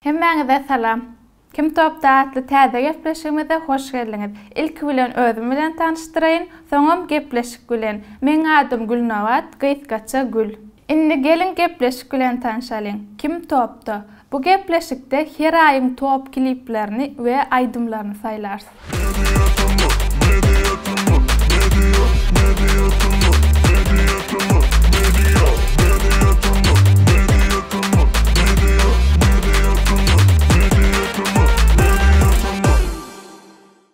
Hemmeňize salam. Kim Topda atly täze gepleşigimize hoş geldiňiz. İlk bilen özüm bilen tanışdyraýyn, soňam gepleşik bilen. Meň adym Gülnawat, Gyzgaça Gül. Indi gelin gepleşik bilen tanışalyň. Kim Topda? Bu gepleşikde her aýyň top kliplerini we aýdymlaryny saýlarsyz.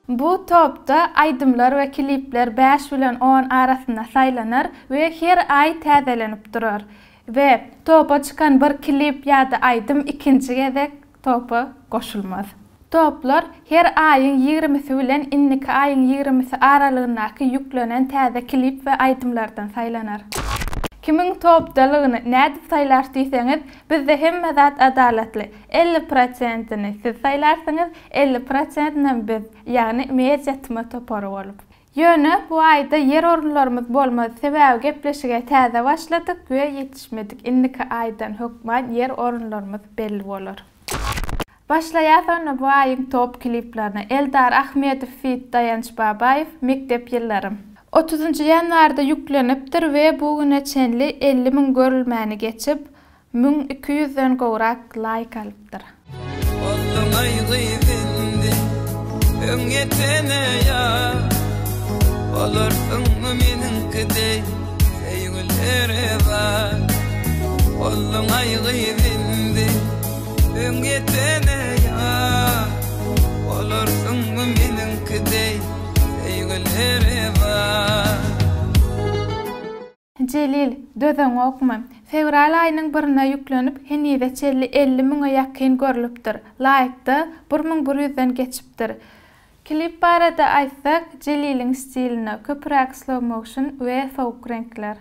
Bu topda aýdymlar we klipler 5 bilen 10 arasynda saýlanar we her aý täzelenip durar. We topa çıkan bir klip ýa-da aýdym ikinji gezek topa goşulmaz. Toplar her aýyň 20-si bilen inniki aýyň 20-si aralygynaky yüklenen täze klip we aýdymlardan saýlanar. Kimin topdalygyny nädip saýlar diýseňiz, bizde hemme zat adaletli. 50%-ni siz saýlarsyňyz, 50%-ni biz, ýagny meýetme topary bolup. Ýöne bu aýda yer orunlarymyz bolmady sebäbi gepleşige täze başladyk we ýetişmedik. Inniki aýdan hökmän yer orunlarymyz belli bolar. Başlaýardan bu aýyň top kliplerini Eldar Ahmedov feat Dayanç Babaýew Mektep ýyllarym 30 ýanwarda ýüklenipdir we bugüne çenli 50.000 görülmäni geçip 1200-den gowrak like alypdyr. Celil, döden okma. Fevral aýynyň 1-nä ýüklenip, henize çelli 50.000-a ýakyn görülüpdir. Like-da 1100-den geçipdir. Klip barada aýtsak, Celil'in stiline köpürak slow motion we soğuk renkler.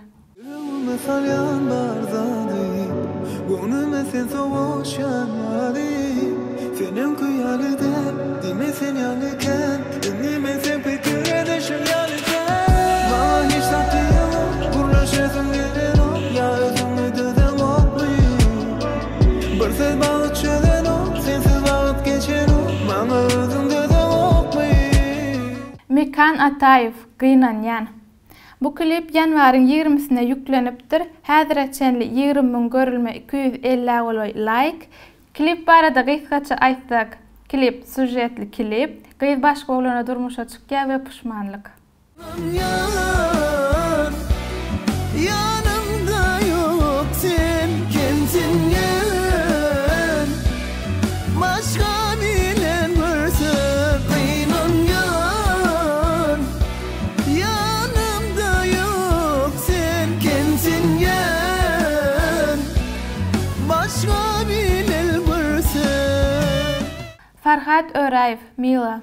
Mekan Atayev, Gynanyan. Bu klip ýanwaryň 20-sine ýüklenipdir. Häzire çenli 20.000 görülme 250 oloy like. Klip barada Gyzgaça aýtsak, klip sujetli klip. Gyz başga olana durmuşa çykýar we puşmanlyk. Yanımda yok sen, kimsin yen? Başka bilen varsa Gynanyan. Yanımda yok sen, kimsin yen? Başka bilen varsa. Farhat Öraýew, Mila.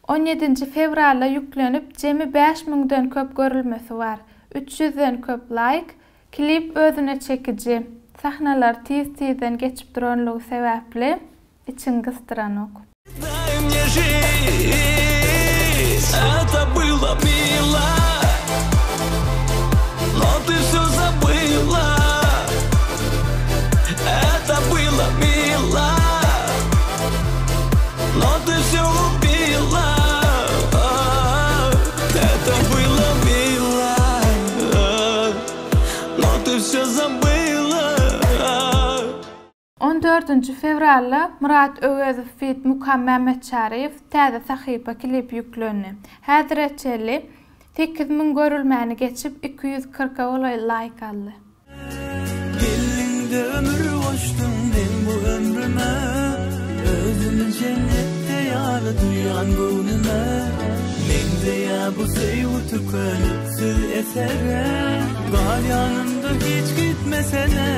17 fevralda yüklenip jemi 5.000-den köp görülmesi var. 300'den köp like. Klip özüne çekici. Sahnalar tiz-tizden geçip duranlygy sebäpli için gystıranok. Fevralda Murat Ögezow feat Mukam Mehmetçariýew täze sahypa klip ýüklendi. Häzire çelli 8.000 görülmäni geçip 240 oloy like aldy. Elinde ömür boşdum ben bu ömrüme, özümü cennette ýaly duýan gönlüme. Mende ýa bu seýw tükönüpsiz esere, gal ýanymda hiç gitmesene.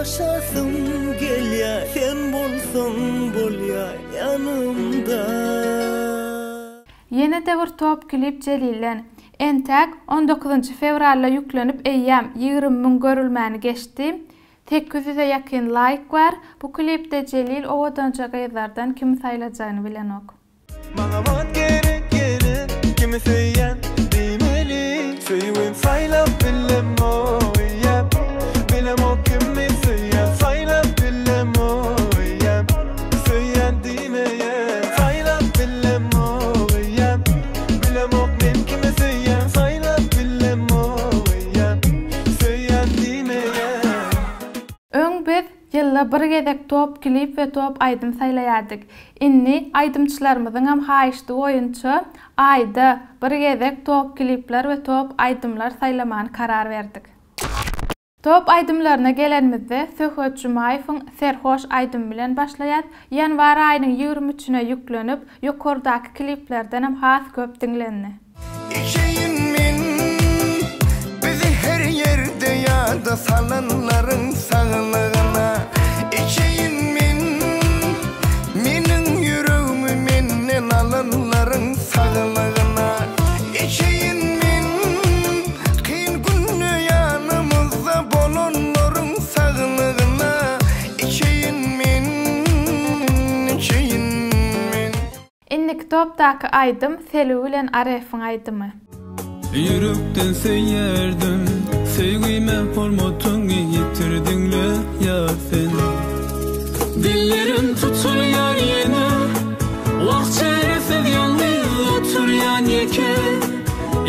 Yaşasın gel ya, sen bolsun bol ya yanımda. Yeni devir top klip Celil'den. Entek 19 fevralda yüklenip eyyam 20.000 görülmäni geçti. 800'e yakın like var. Bu klipde Celil owadanca gyzlardan kimi saýlajagyny bilenok. Bana vat gerek kimi söýen diýmeli, söýüň saýlap bilem o ýap, bilem o kimi söýen. Bugün biz yılla bir gezek top klip ve top aydym saylaýardyk. Inni aydymçylarymyzyň hem haýyşdy oýunçy aýda bir gezek top klipler ve top aydymlar saýlamany karar berdik. Top aydymlaryna gelenmizde Söhbet Jumaýewiň Serhoş aydym bilen başlaýar. Ýanwar aýynyň 23-üne ýüklenip, ýokardaky kliplerden hem has köp dinlendi. Her yerde yada salanların sağlığına İçeyim minin yüreğimi menden alanların sağlığına İçeyim kıyın günü yanımızda bolonların sağlığına İçeyim İnnik topdaky aydym Selü bilen Arefyň aydymy. Yürekten seýerdim, sevgime hormatyňy ýitirdiňle ya sen. Dillerim tutulýar ýene, wagt çeresek ýalňyz oturýan ýeke.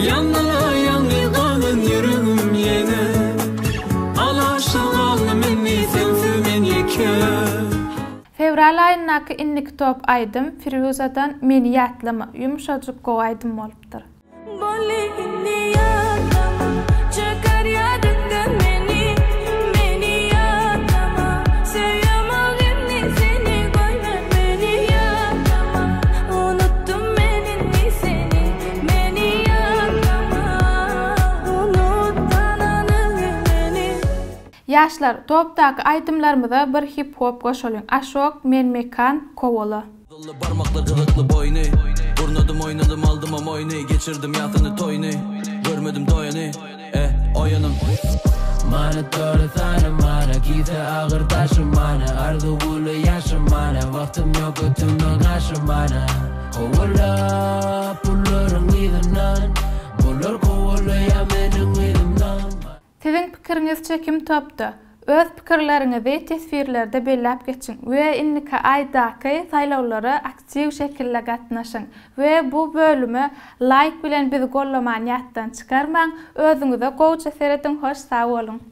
Ýanly galan ýüregim ýene, alaşylan meni sensiz men ýeke. Fevral aýynaky innik top aydym Firuzadan meni ýatlama ýumşajuk go aydym bolupdyr. Çıkar yadından beni yadama Sevyamalım seni koyma beni yadama Unuttum beni yadama Unuttananı beni. Yaşlar topdaky aydymlarymyza bir hip hop goşulyň. Aşok men mekan kowaly. Parmaklar kılıklı boynu oynadım aldım am oyunu geçirdim yatını toyunu görmedim doyanı oyanım Mana doğru tanım mana gide ağır taşım mana ardı bulu yaşım mana vaktim yok ötümden kaşım mana kovala pullarım gidinden pullar kovala ya menin gidimden. Sizin pikiriňizçe kim topdy? Öz pikirleriňizi tesvirlerde belläp geçiň we inniki aýdaky saýlawlara aktiw şekilde gatnaşyň we bu bölümi like bilen bizi gollamaň ýatdan çykarmaň. Özüňize gowy seredin hoş sag bolun.